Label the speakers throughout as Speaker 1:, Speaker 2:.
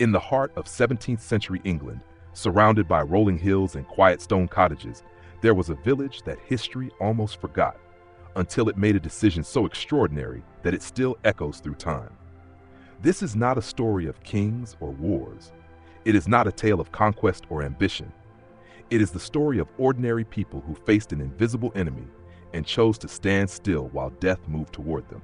Speaker 1: In the heart of 17th century England, surrounded by rolling hills and quiet stone cottages, there was a village that history almost forgot, until it made a decision so extraordinary that it still echoes through time. This is not a story of kings or wars. It is not a tale of conquest or ambition. It is the story of ordinary people who faced an invisible enemy and chose to stand still while death moved toward them.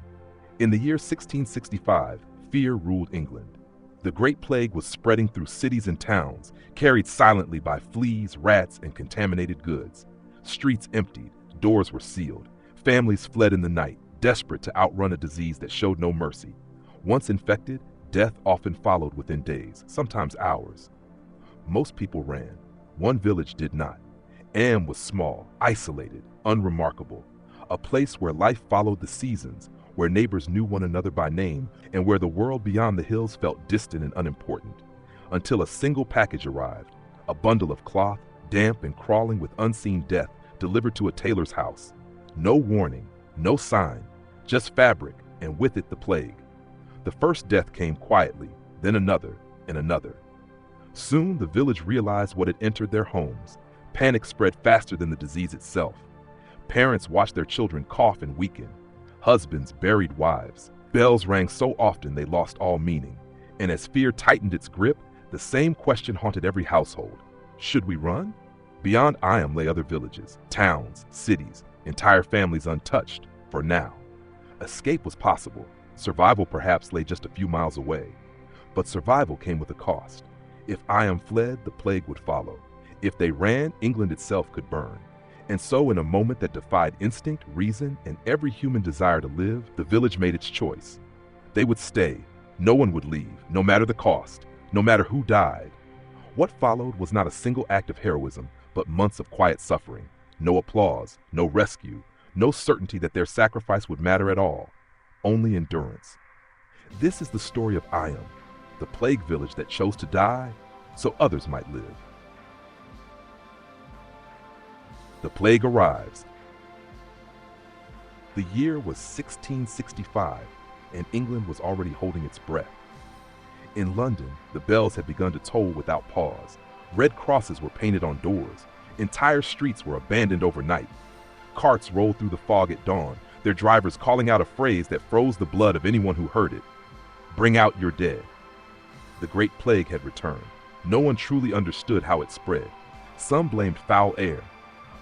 Speaker 1: In the year 1665, fear ruled England. The Great Plague was spreading through cities and towns, carried silently by fleas, rats, and contaminated goods. Streets emptied, doors were sealed. Families fled in the night, desperate to outrun a disease that showed no mercy. Once infected, death often followed within days, sometimes hours. Most people ran. One village did not. Eyam was small, isolated, unremarkable. A place where life followed the seasons, where neighbors knew one another by name, and where the world beyond the hills felt distant and unimportant. Until a single package arrived, a bundle of cloth, damp and crawling with unseen death, delivered to a tailor's house. No warning, no sign, just fabric, and with it the plague. The first death came quietly, then another and another. Soon the village realized what had entered their homes. Panic spread faster than the disease itself. Parents watched their children cough and weaken. Husbands buried wives. Bells rang so often they lost all meaning. And as fear tightened its grip, the same question haunted every household. Should we run? Beyond Eyam lay other villages, towns, cities, entire families untouched, for now. Escape was possible. Survival perhaps lay just a few miles away. But survival came with a cost. If Eyam fled, the plague would follow. If they ran, England itself could burn. And so in a moment that defied instinct, reason, and every human desire to live, the village made its choice. They would stay. No one would leave, no matter the cost, no matter who died. What followed was not a single act of heroism, but months of quiet suffering. No applause, no rescue, no certainty that their sacrifice would matter at all. Only endurance. This is the story of Eyam, the plague village that chose to die so others might live. The plague arrives. The year was 1665, and England was already holding its breath. In London, the bells had begun to toll without pause. Red crosses were painted on doors. Entire streets were abandoned overnight. Carts rolled through the fog at dawn, their drivers calling out a phrase that froze the blood of anyone who heard it. Bring out your dead. The Great Plague had returned. No one truly understood how it spread. Some blamed foul air.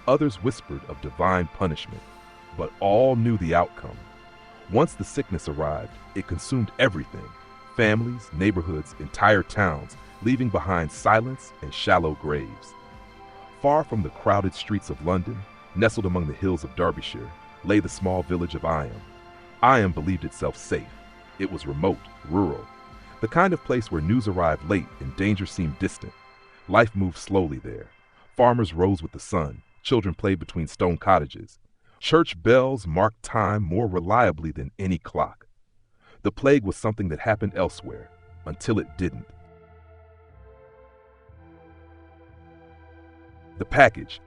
Speaker 1: Others whispered of divine punishment. But all knew the outcome. Once the sickness arrived, it consumed everything. Families, neighborhoods, entire towns, leaving behind silence and shallow graves. Far from the crowded streets of London, nestled among the hills of Derbyshire, lay the small village of Eyam. Eyam believed itself safe. It was remote, rural, the kind of place where news arrived late and danger seemed distant. Life moved slowly there. Farmers rose with the sun. Children played between stone cottages. Church bells marked time more reliably than any clock. The plague was something that happened elsewhere, until it didn't. The package.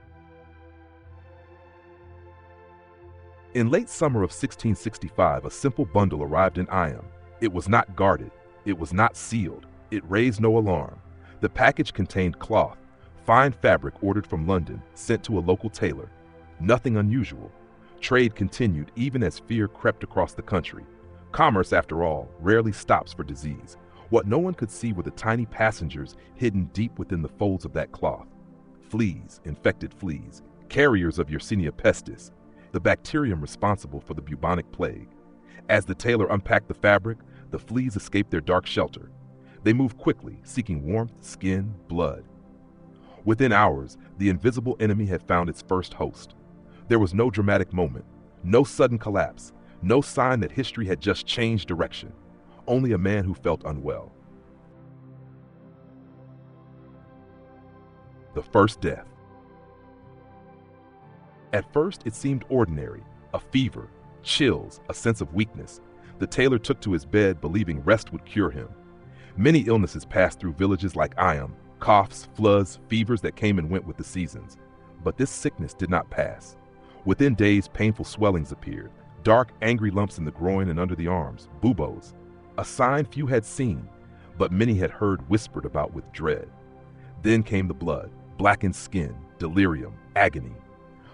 Speaker 1: In late summer of 1665, a simple bundle arrived in Eyam. It was not guarded. It was not sealed. It raised no alarm. The package contained cloth, fine fabric ordered from London, sent to a local tailor. Nothing unusual. Trade continued even as fear crept across the country. Commerce, after all, rarely stops for disease. What no one could see were the tiny passengers hidden deep within the folds of that cloth. Fleas, infected fleas, carriers of Yersinia pestis, the bacterium responsible for the bubonic plague. As the tailor unpacked the fabric, the fleas escaped their dark shelter. They moved quickly, seeking warmth, skin, blood. Within hours, the invisible enemy had found its first host. There was no dramatic moment, no sudden collapse, no sign that history had just changed direction. Only a man who felt unwell. The first death. At first, it seemed ordinary, a fever, chills, a sense of weakness. The tailor took to his bed, believing rest would cure him. Many illnesses passed through villages like Eyam, coughs, floods, fevers that came and went with the seasons. But this sickness did not pass. Within days, painful swellings appeared, dark, angry lumps in the groin and under the arms, buboes, a sign few had seen. but many had heard whispered about with dread. Then came the blood, blackened skin, delirium, agony.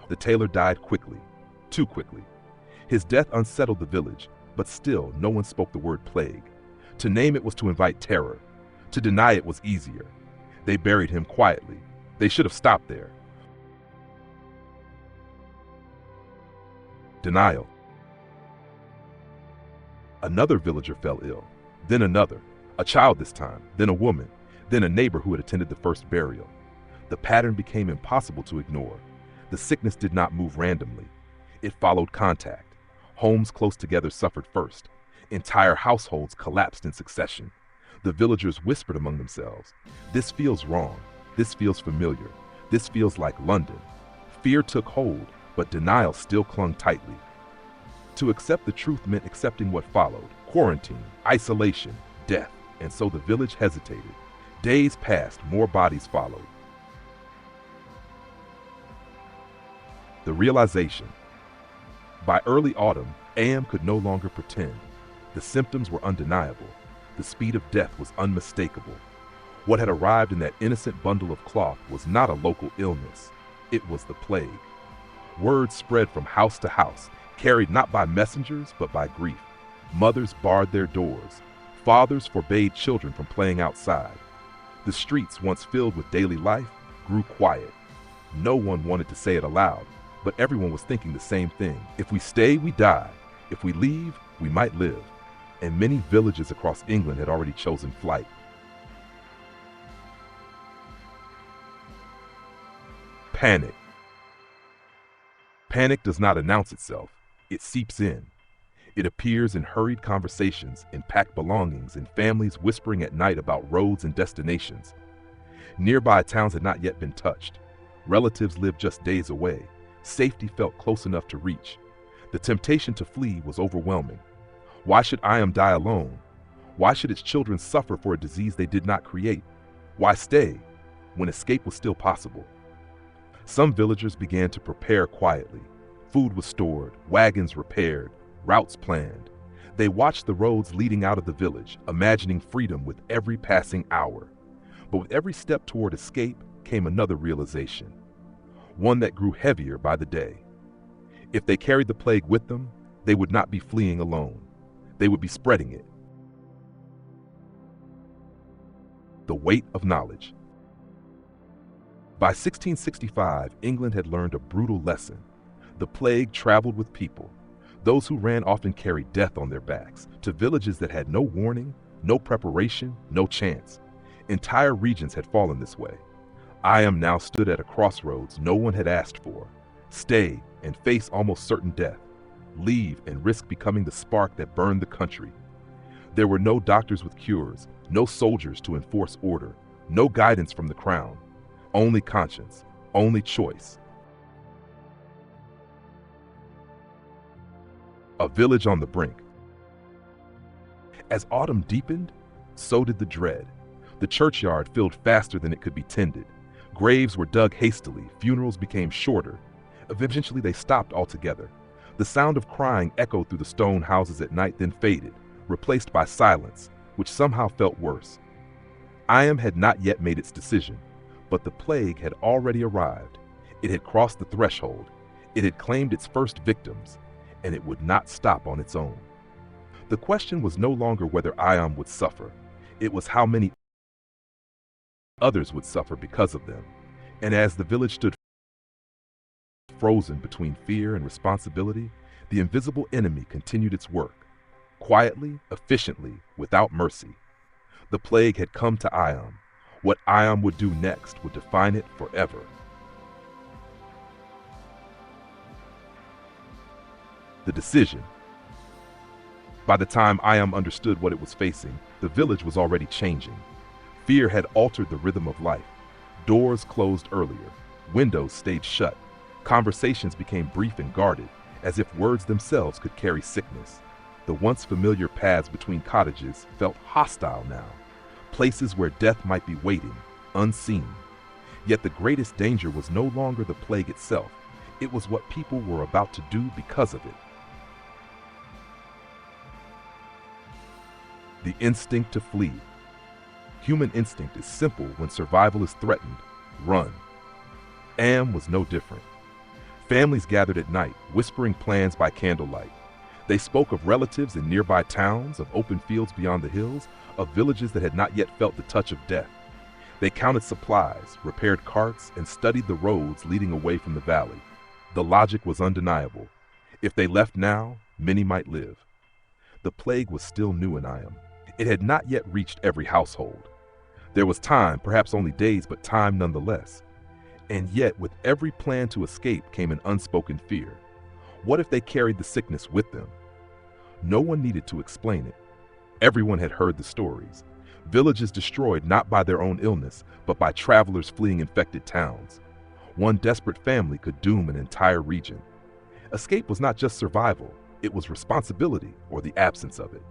Speaker 1: The tailor died quickly, too quickly. His death unsettled the village, but still no one spoke the word plague. To name it was to invite terror. To deny it was easier. They buried him quietly. They should have stopped there. Denial. Another villager fell ill, then another, a child this time, then a woman, then a neighbor who had attended the first burial. The pattern became impossible to ignore. The sickness did not move randomly. It followed contact. Homes close together suffered first. Entire households collapsed in succession. The villagers whispered among themselves, "This feels wrong. This feels familiar. This feels like London." Fear took hold, but denial still clung tightly. To accept the truth meant accepting what followed: quarantine, isolation, death. And so the village hesitated. Days passed, more bodies followed. The realization. By early autumn, Eyam could no longer pretend. The symptoms were undeniable. The speed of death was unmistakable. What had arrived in that innocent bundle of cloth was not a local illness. It was the plague. Word spread from house to house, carried not by messengers, but by grief. Mothers barred their doors. Fathers forbade children from playing outside. The streets, once filled with daily life, grew quiet. No one wanted to say it aloud, but everyone was thinking the same thing. If we stay, we die. If we leave, we might live. And many villages across England had already chosen flight. Panic. Panic does not announce itself. It seeps in. It appears in hurried conversations, in packed belongings, in families whispering at night about roads and destinations. Nearby towns had not yet been touched. Relatives lived just days away. Safety felt close enough to reach. The temptation to flee was overwhelming. Why should Eyam die alone? Why should its children suffer for a disease they did not create? Why stay when escape was still possible? Some villagers began to prepare quietly. Food was stored, wagons repaired, routes planned. They watched the roads leading out of the village, imagining freedom with every passing hour. But with every step toward escape came another realization, one that grew heavier by the day. If they carried the plague with them, they would not be fleeing alone. They would be spreading it. The weight of knowledge. By 1665, England had learned a brutal lesson. The plague traveled with people. Those who ran often carried death on their backs, to villages that had no warning, no preparation, no chance. Entire regions had fallen this way. Eyam now stood at a crossroads no one had asked for. Stay and face almost certain death. Leave and risk becoming the spark that burned the country. There were no doctors with cures, no soldiers to enforce order, no guidance from the crown. Only conscience, only choice. A village on the brink. As autumn deepened, so did the dread. The churchyard filled faster than it could be tended. Graves were dug hastily, funerals became shorter. Eventually they stopped altogether. The sound of crying echoed through the stone houses at night, then faded, replaced by silence, which somehow felt worse. Eyam had not yet made its decision, but the plague had already arrived. It had crossed the threshold. It had claimed its first victims, and it would not stop on its own. The question was no longer whether Eyam would suffer. It was how many others would suffer because of them. And as the village stood frozen between fear and responsibility, the invisible enemy continued its work, quietly, efficiently, without mercy. The plague had come to Eyam. What Eyam would do next would define it forever. The decision. By the time Eyam understood what it was facing, the village was already changing. Fear had altered the rhythm of life. Doors closed earlier. Windows stayed shut. Conversations became brief and guarded, as if words themselves could carry sickness. The once familiar paths between cottages felt hostile now, places where death might be waiting, unseen. Yet the greatest danger was no longer the plague itself. It was what people were about to do because of it. The instinct to flee. Human instinct is simple when survival is threatened: run. Eyam was no different. Families gathered at night, whispering plans by candlelight. They spoke of relatives in nearby towns, of open fields beyond the hills, of villages that had not yet felt the touch of death. They counted supplies, repaired carts, and studied the roads leading away from the valley. The logic was undeniable. If they left now, many might live. The plague was still new in Eyam. It had not yet reached every household. There was time, perhaps only days, but time nonetheless. And yet, with every plan to escape came an unspoken fear. What if they carried the sickness with them? No one needed to explain it. Everyone had heard the stories. Villages destroyed not by their own illness, but by travelers fleeing infected towns. One desperate family could doom an entire region. Escape was not just survival, it was responsibility, or the absence of it.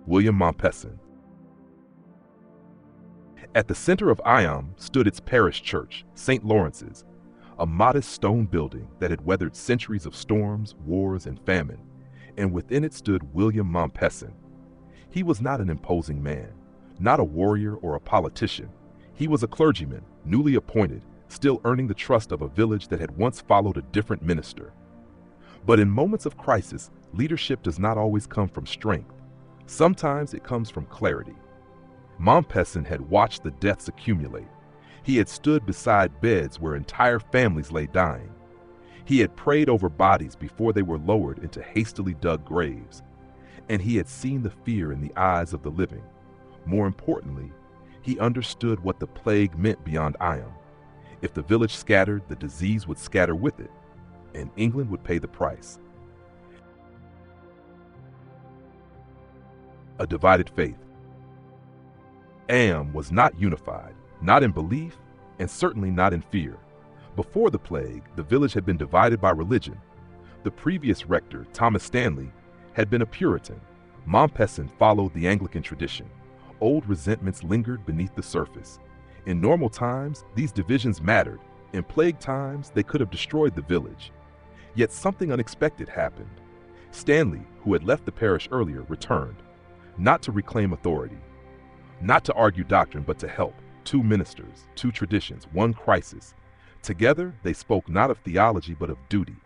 Speaker 1: William Mompesson. At the center of Eyam stood its parish church, St. Lawrence's, a modest stone building that had weathered centuries of storms, wars, and famine, and within it stood William Mompesson. He was not an imposing man, not a warrior or a politician. He was a clergyman, newly appointed, still earning the trust of a village that had once followed a different minister. But in moments of crisis, leadership does not always come from strength. Sometimes it comes from clarity. Mompesson had watched the deaths accumulate. He had stood beside beds where entire families lay dying. He had prayed over bodies before they were lowered into hastily dug graves. And he had seen the fear in the eyes of the living. More importantly, he understood what the plague meant beyond Eyam. If the village scattered, the disease would scatter with it, and England would pay the price. A divided faith. Eyam was not unified, not in belief, and certainly not in fear. Before the plague, the village had been divided by religion. The previous rector, Thomas Stanley, had been a Puritan. Mompesson followed the Anglican tradition. Old resentments lingered beneath the surface. In normal times, these divisions mattered. In plague times, they could have destroyed the village. Yet something unexpected happened. Stanley, who had left the parish earlier, returned, not to reclaim authority, not to argue doctrine, but to help. Two ministers, two traditions, one crisis. Together, they spoke not of theology, but of duty.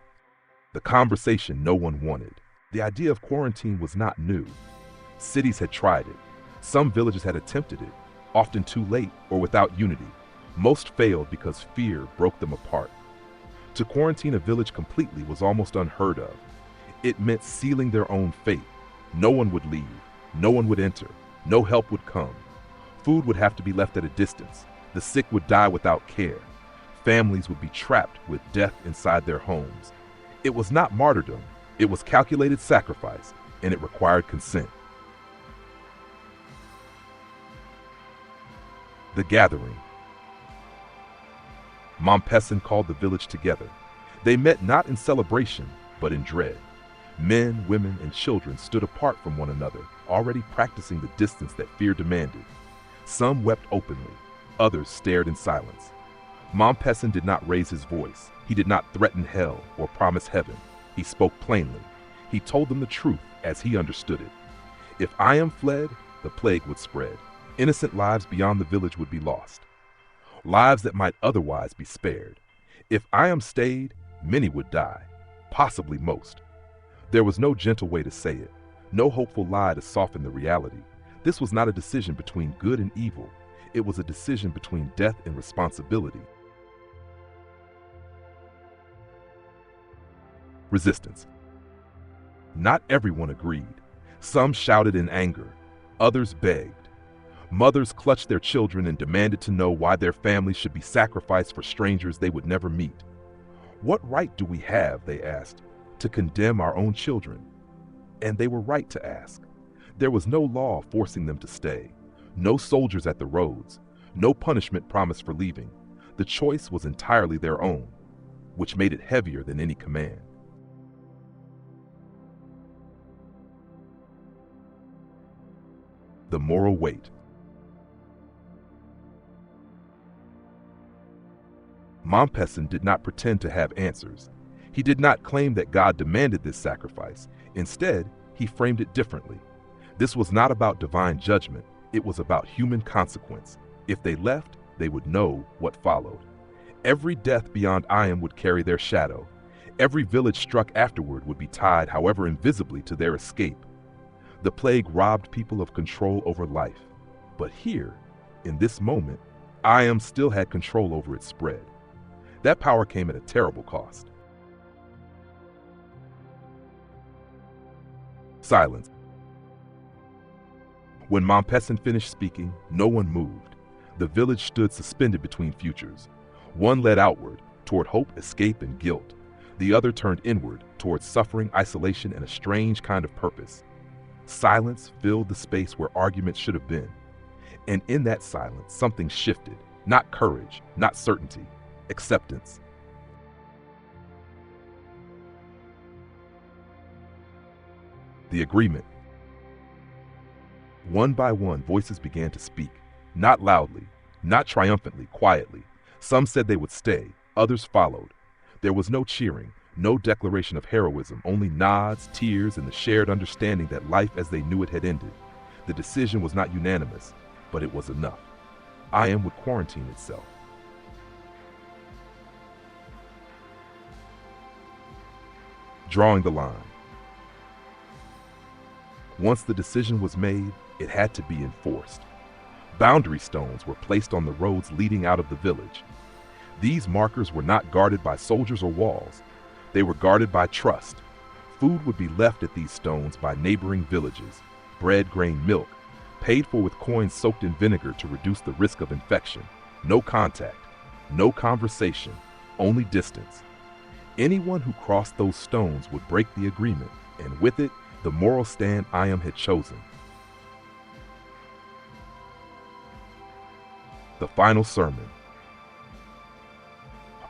Speaker 1: The conversation no one wanted. The idea of quarantine was not new. Cities had tried it. Some villages had attempted it, often too late or without unity. Most failed because fear broke them apart. To quarantine a village completely was almost unheard of. It meant sealing their own fate. No one would leave. No one would enter. No help would come. Food would have to be left at a distance. The sick would die without care. Families would be trapped with death inside their homes. It was not martyrdom. It was calculated sacrifice, and it required consent. The gathering. Mompesson called the village together. They met not in celebration, but in dread. Men, women, and children stood apart from one another, already practicing the distance that fear demanded. Some wept openly, others stared in silence. Mompesson did not raise his voice. He did not threaten hell or promise heaven. He spoke plainly. He told them the truth as he understood it. If Eyam fled, the plague would spread. Innocent lives beyond the village would be lost. Lives that might otherwise be spared. If Eyam stayed, many would die, possibly most. There was no gentle way to say it, no hopeful lie to soften the reality. This was not a decision between good and evil. It was a decision between death and responsibility. Resistance. Not everyone agreed. Some shouted in anger. Others begged. Mothers clutched their children and demanded to know why their families should be sacrificed for strangers they would never meet. What right do we have, they asked, to condemn our own children? And they were right to ask. There was no law forcing them to stay, no soldiers at the roads, no punishment promised for leaving. The choice was entirely their own, which made it heavier than any command. The moral weight. Mompesson did not pretend to have answers. He did not claim that God demanded this sacrifice. Instead, he framed it differently. This was not about divine judgment, it was about human consequence. If they left, they would know what followed. Every death beyond Eyam would carry their shadow. Every village struck afterward would be tied, however invisibly, to their escape. The plague robbed people of control over life. But here, in this moment, Eyam still had control over its spread. That power came at a terrible cost. Silence. When Mompesson finished speaking, no one moved. The village stood suspended between futures. One led outward, toward hope, escape, and guilt. The other turned inward, toward suffering, isolation, and a strange kind of purpose. Silence filled the space where argument should have been. And in that silence, something shifted. Not courage, not certainty, acceptance. The agreement. One by one, voices began to speak, not loudly, not triumphantly, quietly. Some said they would stay, others followed. There was no cheering, no declaration of heroism, only nods, tears, and the shared understanding that life as they knew it had ended. The decision was not unanimous, but it was enough. Eyam would quarantine itself. Drawing the line. Once the decision was made, it had to be enforced. Boundary stones were placed on the roads leading out of the village. These markers were not guarded by soldiers or walls. They were guarded by trust. Food would be left at these stones by neighboring villages. Bread, grain, milk, paid for with coins soaked in vinegar to reduce the risk of infection. No contact, no conversation, only distance. Anyone who crossed those stones would break the agreement, and with it, the moral stand Eyam had chosen. The final sermon.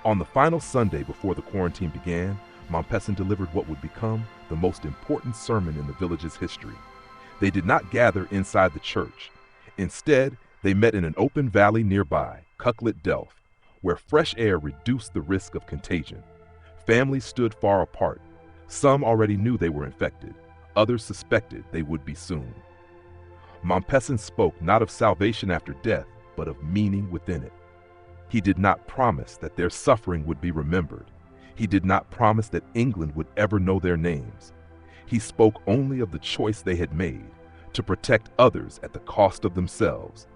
Speaker 1: On the final Sunday before the quarantine began, Mompesson delivered what would become the most important sermon in the village's history. They did not gather inside the church. Instead, they met in an open valley nearby, Cucklet Delph, where fresh air reduced the risk of contagion. Families stood far apart. Some already knew they were infected. Others suspected they would be soon. Mompesson spoke not of salvation after death, but of meaning within it. He did not promise that their suffering would be remembered. He did not promise that England would ever know their names. He spoke only of the choice they had made, to protect others at the cost of themselves.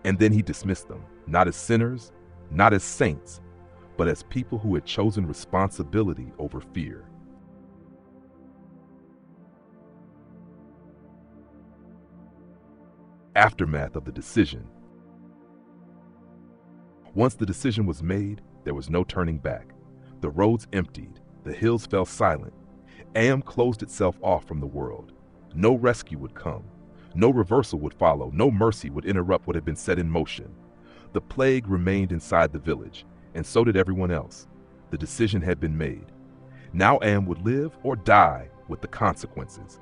Speaker 1: And then he dismissed them, not as sinners, not as saints, but as people who had chosen responsibility over fear. Aftermath of the decision. Once the decision was made, there was no turning back. The roads emptied, the hills fell silent. Eyam closed itself off from the world. No rescue would come. No reversal would follow. No mercy would interrupt what had been set in motion. The plague remained inside the village, and so did everyone else. The decision had been made. Now Eyam would live or die with the consequences.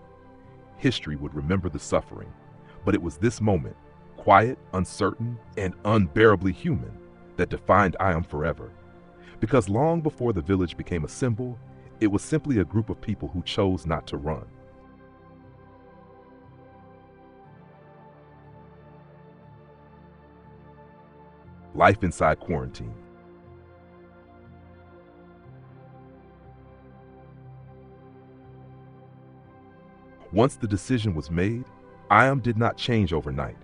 Speaker 1: History would remember the suffering, but it was this moment, quiet, uncertain, and unbearably human, that defined Eyam forever. Because long before the village became a symbol, it was simply a group of people who chose not to run. Life inside quarantine. Once the decision was made, Eyam did not change overnight.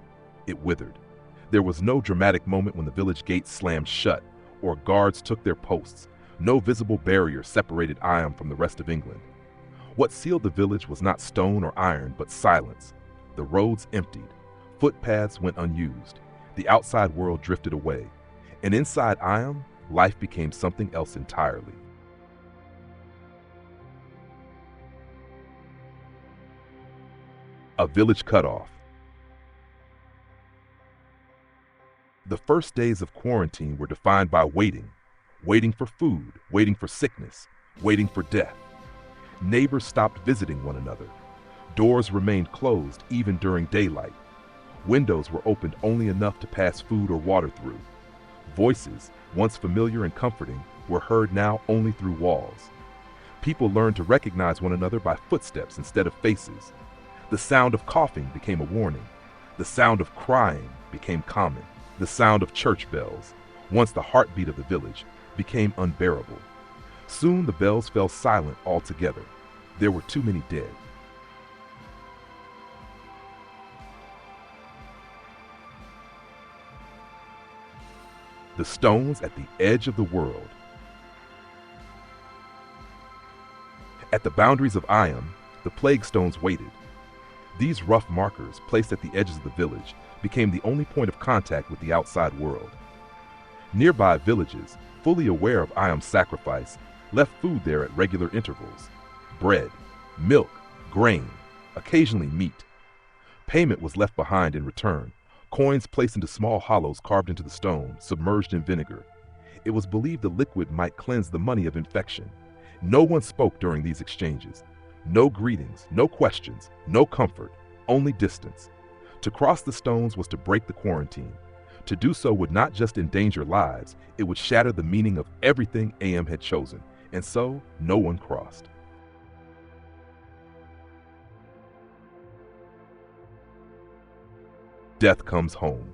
Speaker 1: It withered. There was no dramatic moment when the village gates slammed shut or guards took their posts. No visible barrier separated Eyam from the rest of England. What sealed the village was not stone or iron, but silence. The roads emptied. Footpaths went unused. The outside world drifted away. And inside Eyam, life became something else entirely. A village cutoff. The first days of quarantine were defined by waiting. Waiting for food, waiting for sickness, waiting for death. Neighbors stopped visiting one another. Doors remained closed even during daylight. Windows were opened only enough to pass food or water through. Voices, once familiar and comforting, were heard now only through walls. People learned to recognize one another by footsteps instead of faces. The sound of coughing became a warning. The sound of crying became common. The sound of church bells, once the heartbeat of the village, became unbearable. Soon the bells fell silent altogether. There were too many dead. The stones at the edge of the world. At the boundaries of Eyam, the plague stones waited. These rough markers, placed at the edges of the village, became the only point of contact with the outside world. Nearby villages, fully aware of Eyam's sacrifice, left food there at regular intervals: bread, milk, grain, occasionally meat. Payment was left behind in return, coins placed into small hollows carved into the stone, submerged in vinegar. It was believed the liquid might cleanse the money of infection. No one spoke during these exchanges. No greetings, no questions, no comfort, only distance. To cross the stones was to break the quarantine. To do so would not just endanger lives, it would shatter the meaning of everything Eyam had chosen, and so no one crossed. Death comes home.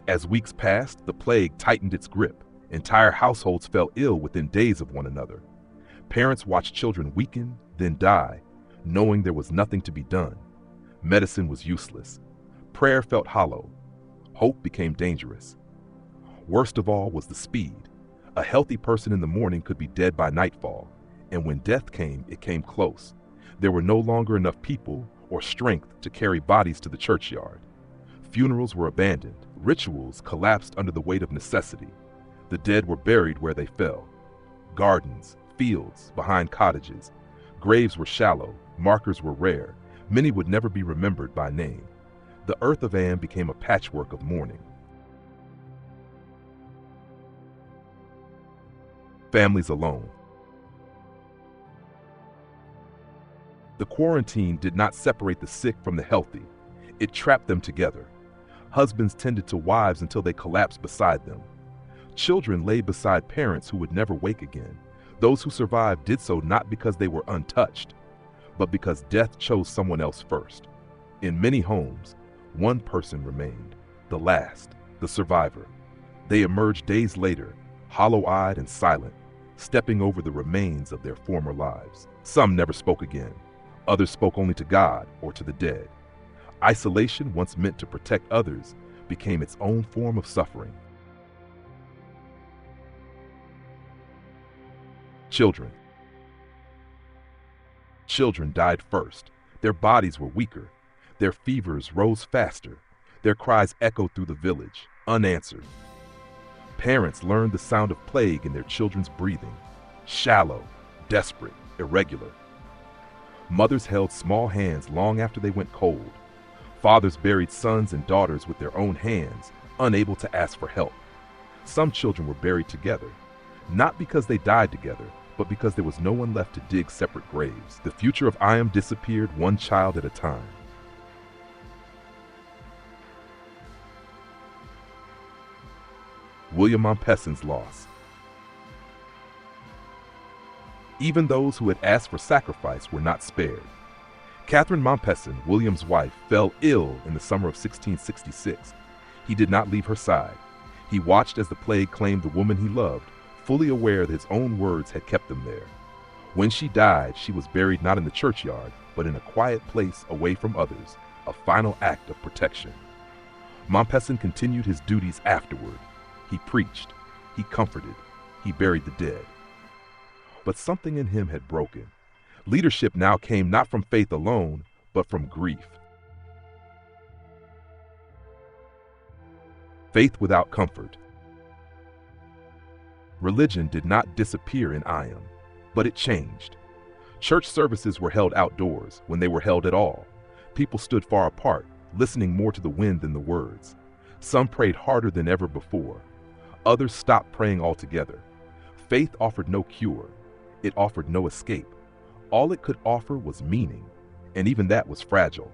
Speaker 1: As weeks passed, the plague tightened its grip. Entire households fell ill within days of one another. Parents watched children weaken, then die, knowing there was nothing to be done. Medicine was useless. Prayer felt hollow. Hope became dangerous. Worst of all was the speed. A healthy person in the morning could be dead by nightfall, and when death came, it came close. There were no longer enough people or strength to carry bodies to the churchyard. Funerals were abandoned. Rituals collapsed under the weight of necessity. The dead were buried where they fell. Gardens, fields, behind cottages. Graves were shallow, markers were rare. Many would never be remembered by name. The earth of Eyam became a patchwork of mourning. Families alone. The quarantine did not separate the sick from the healthy. It trapped them together. Husbands tended to wives until they collapsed beside them. Children lay beside parents who would never wake again. Those who survived did so not because they were untouched, but because death chose someone else first. In many homes, one person remained, the last, the survivor. They emerged days later, hollow-eyed and silent, stepping over the remains of their former lives. Some never spoke again. Others spoke only to God or to the dead. Isolation, once meant to protect others, became its own form of suffering. Children. Children died first. Their bodies were weaker. Their fevers rose faster. Their cries echoed through the village, unanswered. Parents learned the sound of plague in their children's breathing, shallow, desperate, irregular. Mothers held small hands long after they went cold. Fathers buried sons and daughters with their own hands, unable to ask for help. Some children were buried together, not because they died together, but because there was no one left to dig separate graves. The future of Eyam disappeared one child at a time. William Mompesson's loss. Even those who had asked for sacrifice were not spared. Catherine Mompesson, William's wife, fell ill in the summer of 1666. He did not leave her side. He watched as the plague claimed the woman he loved, fully aware that his own words had kept them there. When she died, she was buried not in the churchyard, but in a quiet place away from others, a final act of protection. Mompesson continued his duties afterward. He preached, he comforted, he buried the dead. But something in him had broken. Leadership now came not from faith alone, but from grief. Faith without comfort. Religion did not disappear in Eyam, but it changed. Church services were held outdoors, when they were held at all. People stood far apart, listening more to the wind than the words. Some prayed harder than ever before. Others stopped praying altogether. Faith offered no cure. It offered no escape. All it could offer was meaning, and even that was fragile.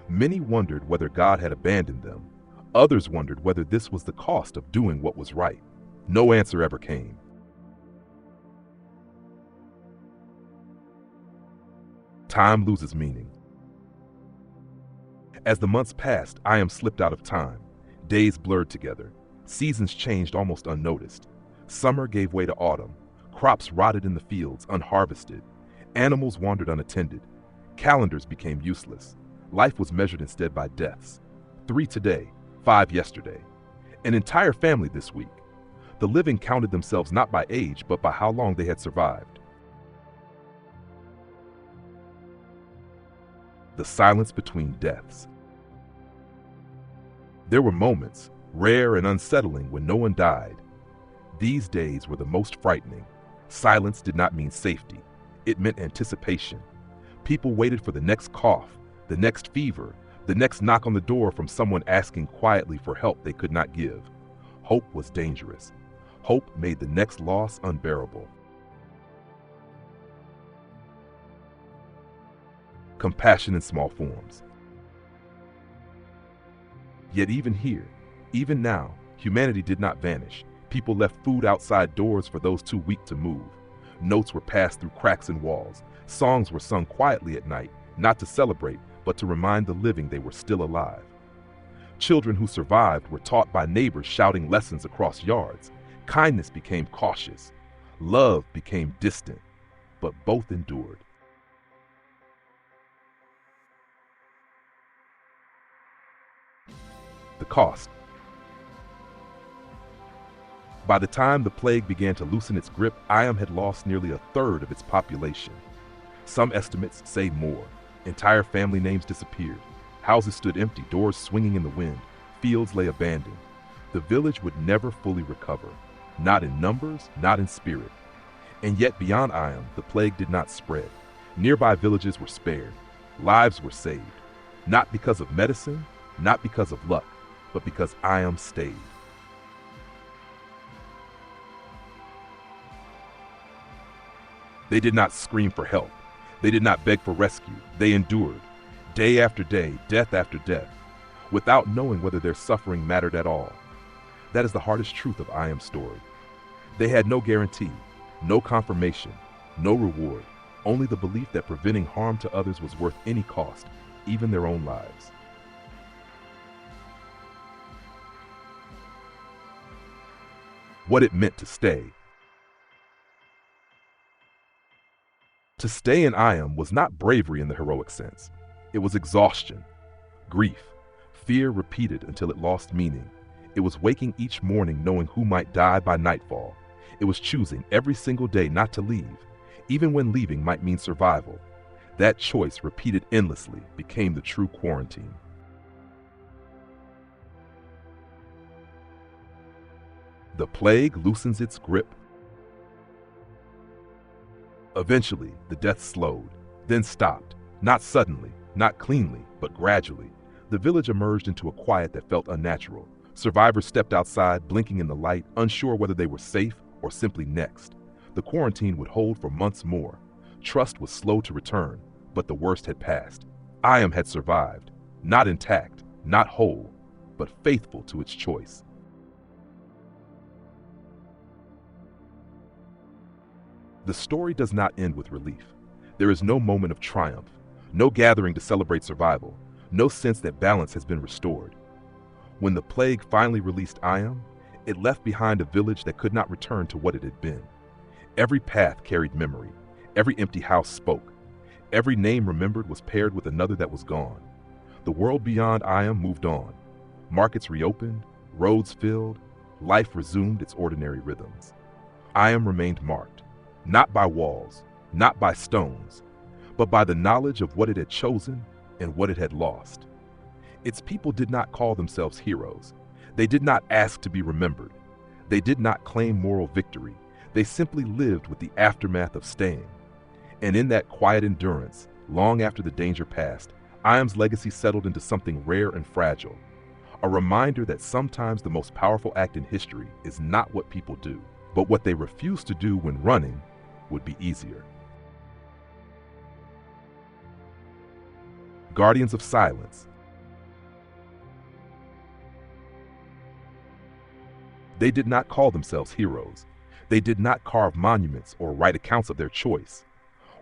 Speaker 1: Many wondered whether God had abandoned them. Others wondered whether this was the cost of doing what was right. No answer ever came. Time loses meaning. As the months passed, Eyam slipped out of time. Days blurred together. Seasons changed almost unnoticed. Summer gave way to autumn. Crops rotted in the fields, unharvested. Animals wandered unattended. Calendars became useless. Life was measured instead by deaths. 3 today, 5 yesterday. An entire family this week. The living counted themselves not by age, but by how long they had survived. The silence between deaths. There were moments, rare and unsettling, when no one died. These days were the most frightening. Silence did not mean safety. It meant anticipation. People waited for the next cough, the next fever, the next knock on the door from someone asking quietly for help they could not give. Hope was dangerous. Hope made the next loss unbearable. Compassion in small forms. Yet even here, even now, humanity did not vanish. People left food outside doors for those too weak to move. Notes were passed through cracks in walls. Songs were sung quietly at night, not to celebrate, but to remind the living they were still alive. Children who survived were taught by neighbors shouting lessons across yards. Kindness became cautious. Love became distant, but both endured. The cost. By the time the plague began to loosen its grip, Eyam had lost nearly a third of its population. Some estimates say more. Entire family names disappeared. Houses stood empty, doors swinging in the wind. Fields lay abandoned. The village would never fully recover. Not in numbers, not in spirit. And yet beyond Eyam, the plague did not spread. Nearby villages were spared. Lives were saved. Not because of medicine, not because of luck, but because Eyam stayed. They did not scream for help. They did not beg for rescue. They endured, day after day, death after death, without knowing whether their suffering mattered at all. That is the hardest truth of Eyam's story. They had no guarantee, no confirmation, no reward, only the belief that preventing harm to others was worth any cost, even their own lives. What it meant to stay. To stay in Eyam was not bravery in the heroic sense. It was exhaustion, grief, fear repeated until it lost meaning. It was waking each morning knowing who might die by nightfall. It was choosing every single day not to leave, even when leaving might mean survival. That choice, repeated endlessly, became the true quarantine. The plague loosens its grip. Eventually, the death slowed, then stopped, not suddenly, not cleanly, but gradually. The village emerged into a quiet that felt unnatural. Survivors stepped outside, blinking in the light, unsure whether they were safe or simply next. The quarantine would hold for months more. Trust was slow to return, but the worst had passed. Eyam had survived, not intact, not whole, but faithful to its choice. The story does not end with relief. There is no moment of triumph, no gathering to celebrate survival, no sense that balance has been restored. When the plague finally released Eyam, it left behind a village that could not return to what it had been. Every path carried memory. Every empty house spoke. Every name remembered was paired with another that was gone. The world beyond Eyam moved on. Markets reopened, roads filled, life resumed its ordinary rhythms. Eyam remained marked, not by walls, not by stones, but by the knowledge of what it had chosen and what it had lost. Its people did not call themselves heroes. They did not ask to be remembered. They did not claim moral victory. They simply lived with the aftermath of staying. And in that quiet endurance, long after the danger passed, Eyam's legacy settled into something rare and fragile. A reminder that sometimes the most powerful act in history is not what people do, but what they refuse to do when running would be easier. Guardians of silence. They did not call themselves heroes. They did not carve monuments or write accounts of their choice.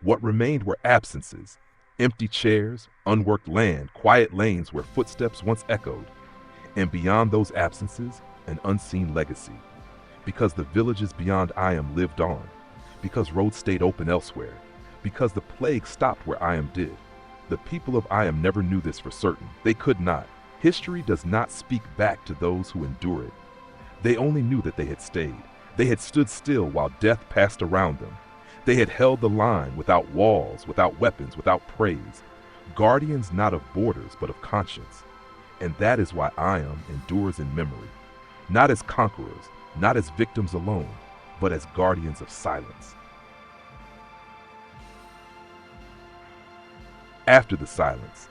Speaker 1: What remained were absences, Empty chairs, unworked land, quiet lanes where footsteps once echoed, and beyond those absences, an unseen legacy. Because the villages beyond Eyam lived on, because roads stayed open elsewhere, because the plague stopped where Eyam did. The people of Eyam never knew this for certain. They could not. History does not speak back to those who endure it. They only knew that they had stayed. They had stood still while death passed around them. They had held the line without walls, without weapons, without praise. Guardians not of borders, but of conscience. And that is why Eyam endures in memory. Not as conquerors, not as victims alone, but as guardians of silence. After the silence,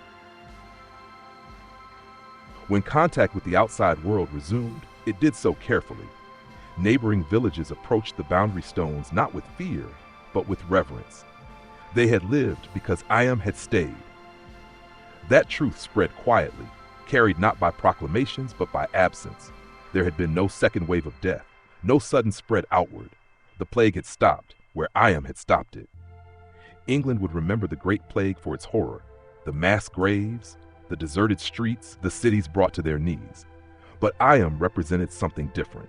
Speaker 1: when contact with the outside world resumed, it did so carefully. Neighboring villages approached the boundary stones not with fear, but with reverence. They had lived because Eyam had stayed. That truth spread quietly, carried not by proclamations but by absence. There had been no second wave of death, no sudden spread outward. The plague had stopped where Eyam had stopped it. England would remember the Great Plague for its horror, the mass graves, the deserted streets, the cities brought to their knees. But Eyam represented something different,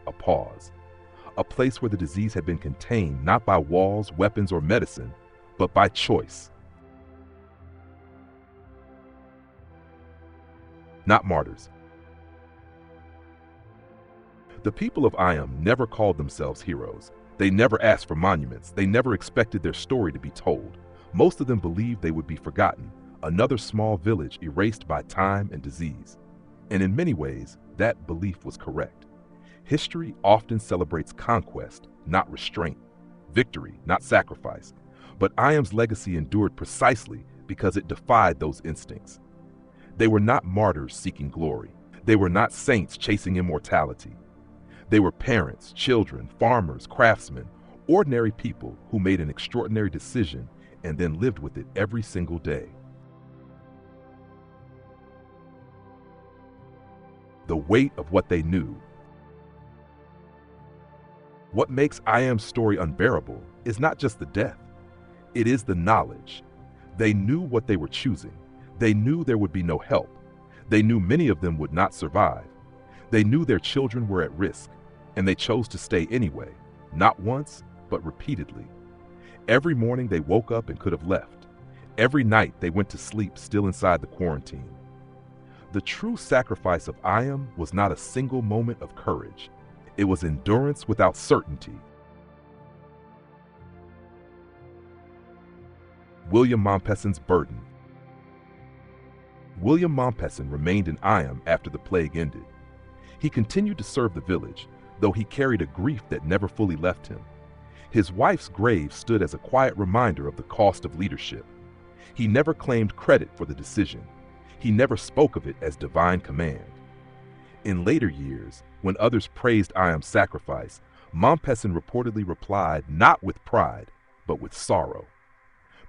Speaker 1: a pause, a place where the disease had been contained not by walls, weapons, or medicine, but by choice. Not martyrs. The people of Eyam never called themselves heroes. They never asked for monuments. They never expected their story to be told. Most of them believed they would be forgotten, another small village erased by time and disease. And in many ways, that belief was correct. History often celebrates conquest, not restraint, victory, not sacrifice. But Eyam's legacy endured precisely because it defied those instincts. They were not martyrs seeking glory. They were not saints chasing immortality. They were parents, children, farmers, craftsmen, ordinary people who made an extraordinary decision and then lived with it every single day. The weight of what they knew. What makes Eyam's story unbearable is not just the death. It is the knowledge. They knew what they were choosing. They knew there would be no help. They knew many of them would not survive. They knew their children were at risk, and they chose to stay anyway, not once, but repeatedly. Every morning they woke up and could have left. Every night they went to sleep still inside the quarantine. The true sacrifice of Eyam was not a single moment of courage. It was endurance without certainty. William Mompesson's burden. William Mompesson remained in Eyam after the plague ended. He continued to serve the village, though he carried a grief that never fully left him. His wife's grave stood as a quiet reminder of the cost of leadership. He never claimed credit for the decision. He never spoke of it as divine command. In later years, when others praised Eyam's sacrifice, Mompesson reportedly replied not with pride, but with sorrow.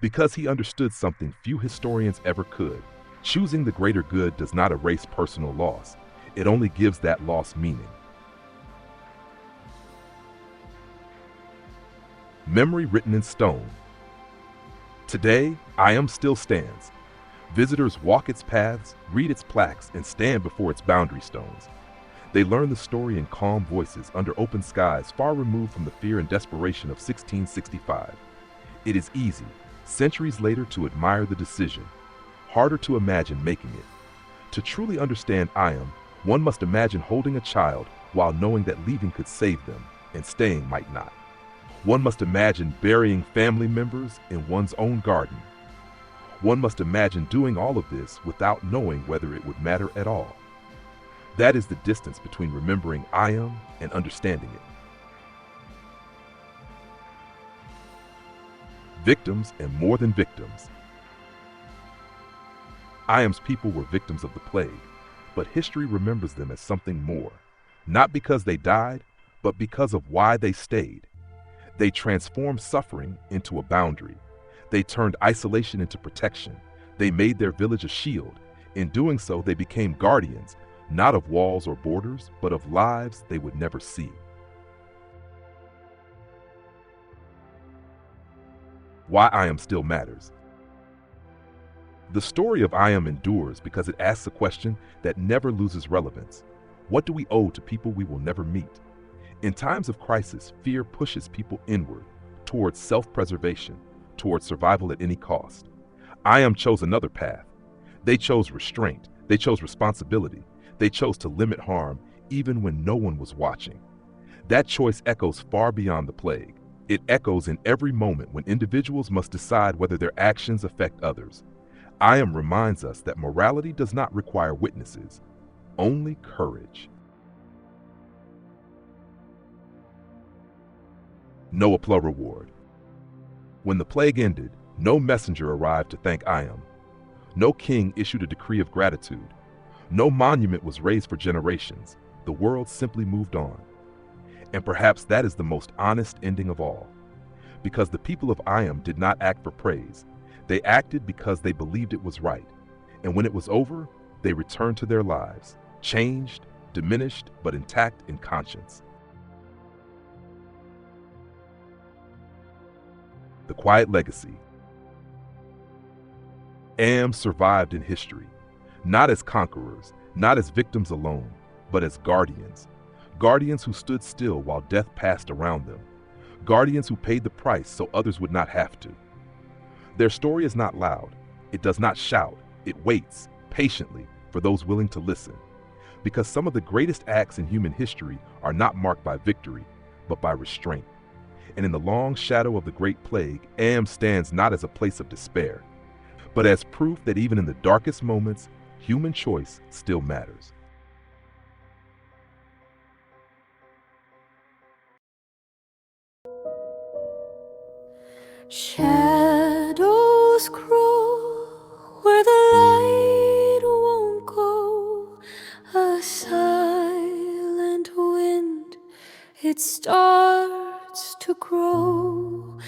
Speaker 1: Because he understood something few historians ever could. Choosing the greater good does not erase personal loss. It only gives that loss meaning. Memory written in stone. Today, Eyam still stands. Visitors walk its paths, read its plaques, and stand before its boundary stones. They learn the story in calm voices under open skies far removed from the fear and desperation of 1665. It is easy, centuries later, to admire the decision. Harder to imagine making it. To truly understand Eyam, one must imagine holding a child while knowing that leaving could save them and staying might not. One must imagine burying family members in one's own garden. One must imagine doing all of this without knowing whether it would matter at all. That is the distance between remembering Eyam and understanding it. Victims and more than victims. Eyam's people were victims of the plague, but history remembers them as something more, not because they died, but because of why they stayed. They transformed suffering into a boundary. They turned isolation into protection. They made their village a shield. In doing so, they became guardians, not of walls or borders, but of lives they would never see. Why Eyam still matters. The story of Eyam endures because it asks a question that never loses relevance. What do we owe to people we will never meet? In times of crisis, fear pushes people inward, towards self-preservation, towards survival at any cost. Eyam chose another path. They chose restraint. They chose responsibility. They chose to limit harm even when no one was watching. That choice echoes far beyond the plague. It echoes in every moment when individuals must decide whether their actions affect others. Eyam reminds us that morality does not require witnesses, only courage. No applause reward. When the plague ended, no messenger arrived to thank Eyam. No king issued a decree of gratitude. No monument was raised for generations. The world simply moved on. And perhaps that is the most honest ending of all. Because the people of Eyam did not act for praise. They acted because they believed it was right. And when it was over, they returned to their lives, changed, diminished, but intact in conscience. The quiet legacy. Eyam survived in history, not as conquerors, not as victims alone, but as guardians. Guardians who stood still while death passed around them. Guardians who paid the price so others would not have to. Their story is not loud. It does not shout. It waits patiently for those willing to listen. Because some of the greatest acts in human history are not marked by victory, but by restraint. And in the long shadow of the Great Plague, Eyam stands not as a place of despair, but as proof that even in the darkest moments, human choice still matters.
Speaker 2: Shadows crawl where the light won't go. A silent wind, it starts to grow.